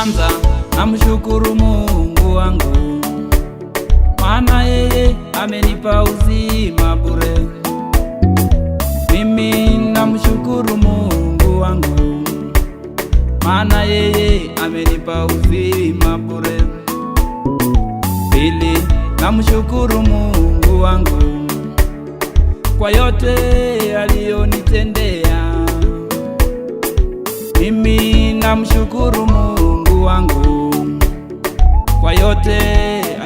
kwanza namshukuru Mungu wangu, maana yeye amenipa uzima bure. Mimi namshukuru Mungu wangu, maana yeye amenipa uzima bure. Pili, namshukuru Mungu wangu kwa yote aliyonitendea. Mimi namshukuru Mungu wangu kwa yote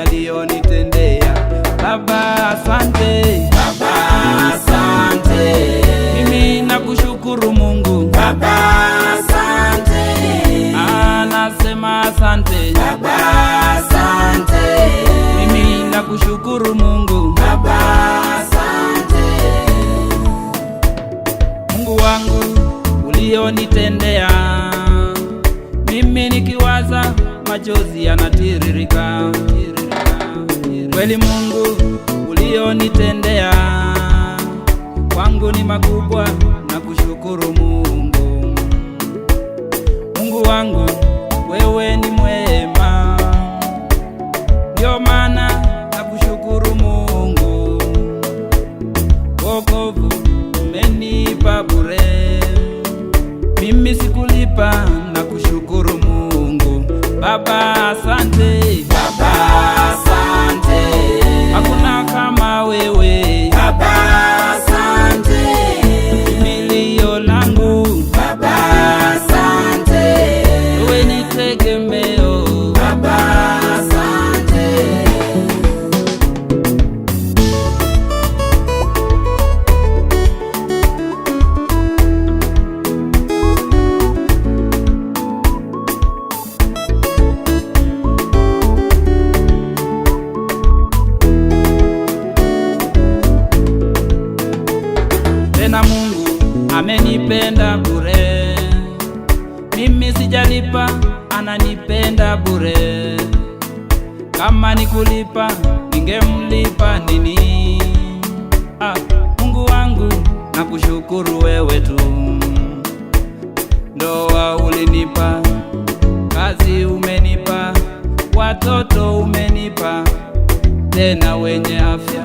aliyonitendea. Baba asante, Baba asante, mimi nakushukuru Mungu. Baba asante, Nasema asante, Baba asante, mimi nakushukuru Mungu. Baba asante, Mungu wangu ulionitendea, mimi nikiwaza machozi yanatiririka. Kweli Mungu ulionitendea kwangu ni makubwa, na kushukuru Mungu. Mungu wangu wewe ni mwema, ndio maana nakushukuru Mungu. Wokovu umenipa bure, mimi sikulipa, na kushukuru Mungu. Baba asante, Baba asante, hakuna kama wewe. Baba asante, Milio langu Baba asante, wewe ni tegemeo. Baba asante, Tena Mungu amenipenda bure, mimi sijalipa, ananipenda bure. Kama nikulipa ningemlipa nini? Mungu wangu nakushukuru wewe tu. Ndoa ulinipa, kazi umenipa, watoto umenipa, tena wenye afya.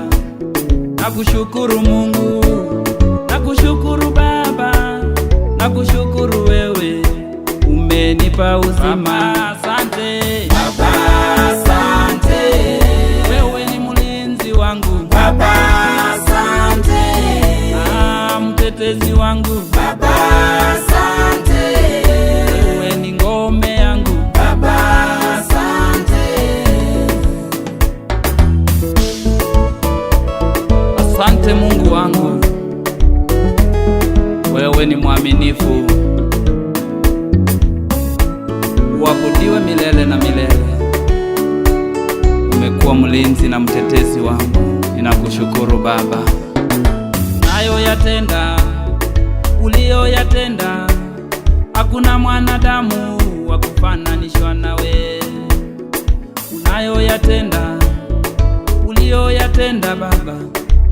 Nakushukuru Mungu, nakushukuru Baba, nakushukuru wewe umenipa uzima. Asante, Baba asante, wewe ni mlinzi wangu. Baba asante, Mtetezi wangu. Baba asante, Wewe ni ngome yangu. Baba asante, Asante Mungu wangu, wewe ni mwaminifu. Uabudiwe milele na milele. Umekuwa mlinzi na mtetezi wangu, ninakushukuru Baba. Unayoyatenda, uliyoyatenda, hakuna mwanadamu wa kufananishwa nawe. Unayoyatenda, uliyoyatenda Baba,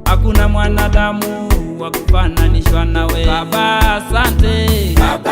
hakuna mwanadamu wa kufananishwa nawe. Baba asante, Baba